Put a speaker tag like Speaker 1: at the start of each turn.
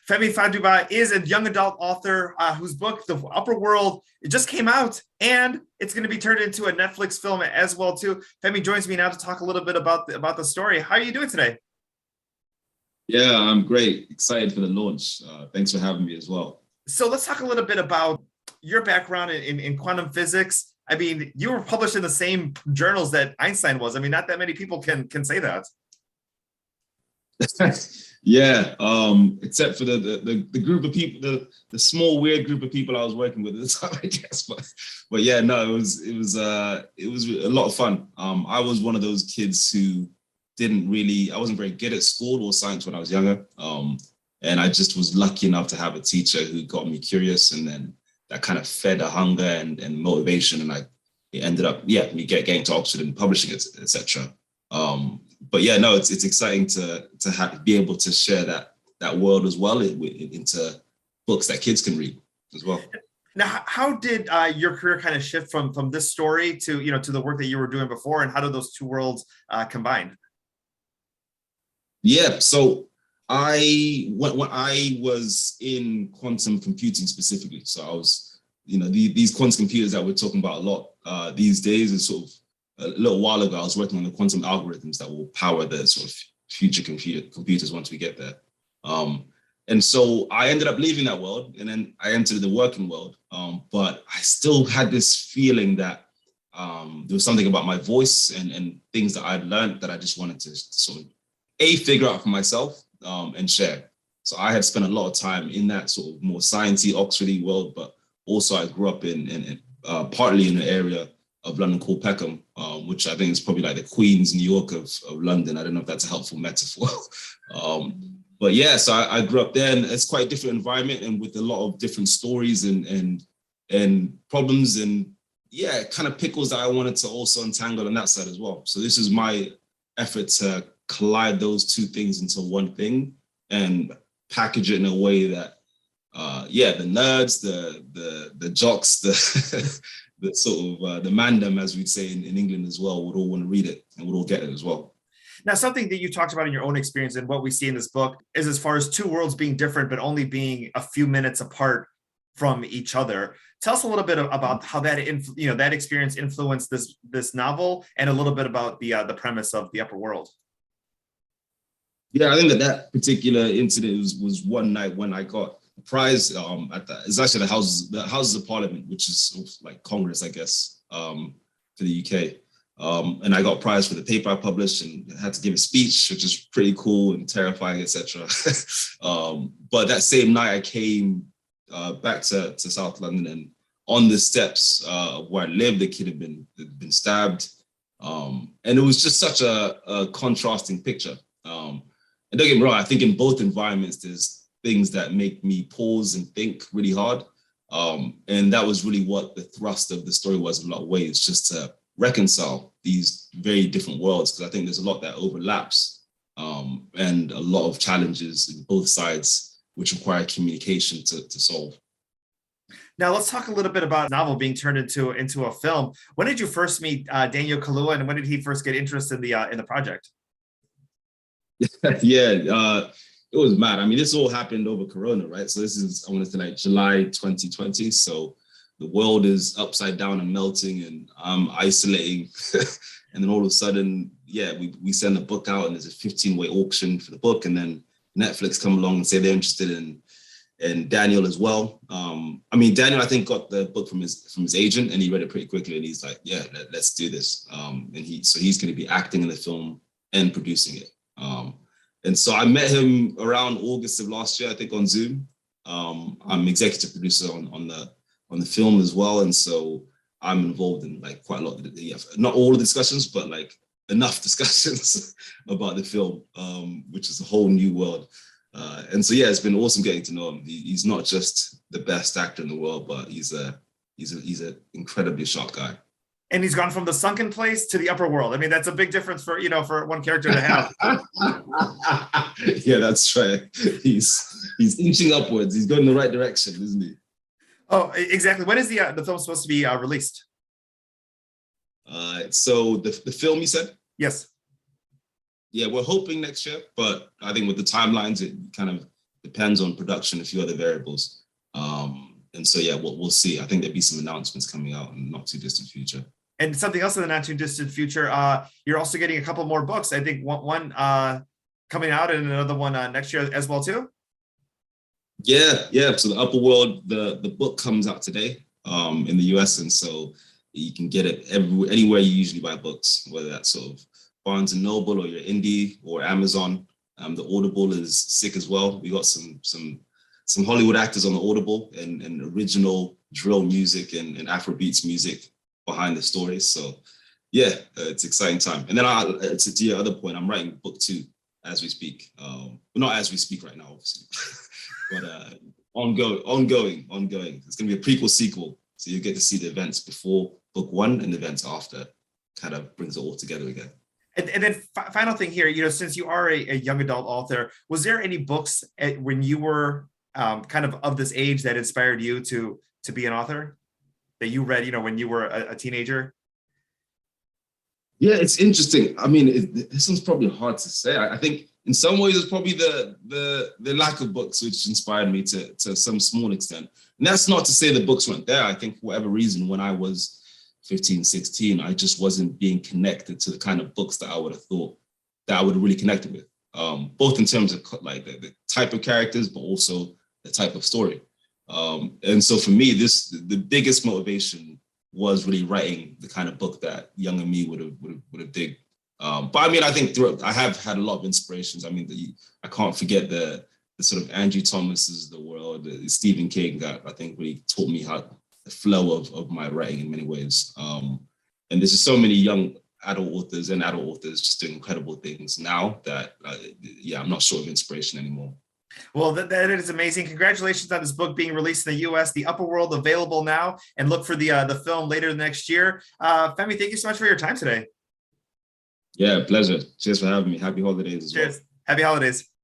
Speaker 1: Femi Fadugba is a young adult author whose book, The Upper World, it just came out, and it's going to be turned into a Netflix film as well too. Femi joins me now to talk a little bit about the story. How are you doing today?
Speaker 2: Yeah, I'm great. Excited for the launch. Thanks for having me as well.
Speaker 1: So let's talk a little bit about your background in quantum physics. I mean, you were published in the same journals that Einstein was. I mean, not that many people can say that.
Speaker 2: Yeah, except for the group of people, the small weird group of people I was working with at the time, I guess. But yeah, no, it was a lot of fun. I was one of those kids who I wasn't very good at school or science when I was younger. And I just was lucky enough to have a teacher who got me curious, and then that kind of fed a hunger and motivation. And it ended up, me getting to Oxford and publishing it, etc. But yeah, no, it's exciting to be able to share that world as well into books that kids can read as well.
Speaker 1: Now, how did your career kind of shift from this story to to the work that you were doing before, and how did those two worlds combine?
Speaker 2: Yeah, so when I was in quantum computing specifically, so I was, these quantum computers that we're talking about a lot these days is sort of a little while ago, I was working on the quantum algorithms that will power the sort of future computers once we get there. And so I ended up leaving that world, and then I entered the working world. But I still had this feeling that there was something about my voice and things that I'd learned that I just wanted to sort of figure out for myself and share. So I had spent a lot of time in that sort of more sciencey, Oxfordy world, but also I grew up in partly in the area of London called Peckham, which I think is probably like the Queens, New York of London. I don't know if that's a helpful metaphor. But yeah, so I grew up there, and it's quite a different environment, and with a lot of different stories and problems, and yeah, kind of pickles that I wanted to also untangle on that side as well. So this is my effort to collide those two things into one thing and package it in a way that, the nerds, the jocks, the sort of the mandem, as we'd say in England as well, would all want to read it and would all get it as well.
Speaker 1: Now, something that you talked about in your own experience and what we see in this book is as far as two worlds being different, but only being a few minutes apart from each other. Tell us a little bit about how that that experience influenced this novel, and a little bit about the premise of The Upper World.
Speaker 2: Yeah, I think that particular incident was one night when I got a prize it's actually the Houses of Parliament, which is sort of like Congress, I guess, for the UK. And I got a prize for the paper I published, and had to give a speech, which is pretty cool and terrifying, etc. But that same night I came back to South London, and on the steps of where I lived, the kid had been stabbed. And it was just such a contrasting picture. And don't get me wrong, I think in both environments, there's things that make me pause and think really hard. And that was really what the thrust of the story was in a lot of ways, just to reconcile these very different worlds, because I think there's a lot that overlaps and a lot of challenges in both sides, which require communication to solve.
Speaker 1: Now, let's talk a little bit about the novel being turned into a film. When did you first meet Daniel Kaluuya, and when did he first get interested in the project?
Speaker 2: Yeah, it was mad. I mean, this all happened over Corona, right? So this is, I want to say, like July 2020. So the world is upside down and melting, and I'm isolating. And then all of a sudden, we send the book out, and there's a 15-way auction for the book. And then Netflix come along and say they're interested in Daniel as well. I mean, Daniel, I think, got the book from his agent, and he read it pretty quickly, and he's like, yeah, let's do this. And he's going to be acting in the film and producing it. And so I met him around August of last year, I think, on Zoom. I'm executive producer on the film as well, and so I'm involved in like quite a lot of not all the discussions, but like enough discussions about the film, which is a whole new world. And so yeah, it's been awesome getting to know him. He's not just the best actor in the world, but he's an incredibly sharp guy.
Speaker 1: And he's gone from the sunken place to the upper world. I mean, that's a big difference for one character to have.
Speaker 2: Yeah, that's right. He's inching upwards. He's going in the right direction, isn't he?
Speaker 1: Oh, exactly. When is the film supposed to be released?
Speaker 2: So the film, you said?
Speaker 1: Yes.
Speaker 2: Yeah, we're hoping next year, but I think with the timelines, it kind of depends on production, a few other variables. And so, yeah, we'll see. I think there'll be some announcements coming out in the not too distant future.
Speaker 1: And something else in the not too distant future, you're also getting a couple more books. I think one coming out and another one next year as well too.
Speaker 2: Yeah. So the Upper World, the book comes out today in the US, and so you can get it anywhere you usually buy books, whether that's sort of Barnes and Noble or your indie or Amazon. The Audible is sick as well. We got some Hollywood actors on the Audible and original drill music and Afrobeats music behind the stories. So yeah, it's exciting time. And then to your other point, I'm writing book 2 as we speak. Well, not as we speak right now, obviously, but ongoing. It's going to be a prequel sequel. So you get to see the events before book 1 and the events after. Kind of brings it all together again.
Speaker 1: And then final thing here, since you are a young adult author, was there any books when you were kind of this age that inspired you to be an author that you read, when you were a teenager?
Speaker 2: Yeah, it's interesting. I mean, this one's probably hard to say. I think in some ways it's probably the lack of books which inspired me to some small extent. And that's not to say the books weren't there. I think for whatever reason, when I was 15, 16, I just wasn't being connected to the kind of books that I would have thought that I would have really connected with, both in terms of like the type of characters, but also the type of story. And so for me, the biggest motivation was really writing the kind of book that younger me would have dig. But I mean, I think I have had a lot of inspirations. I mean, I can't forget the sort of Andrew Thomas's of the world, Stephen King, that I think really taught me the flow of my writing in many ways. And there's just so many young adult authors just doing incredible things now that, I'm not short of inspiration anymore.
Speaker 1: Well, that is amazing. Congratulations on this book being released in the US, The Upper World, available now, and look for the film later next year. Femi, thank you so much for your time today.
Speaker 2: Yeah, pleasure. Cheers for having me. Happy holidays as well.
Speaker 1: Cheers. Happy holidays.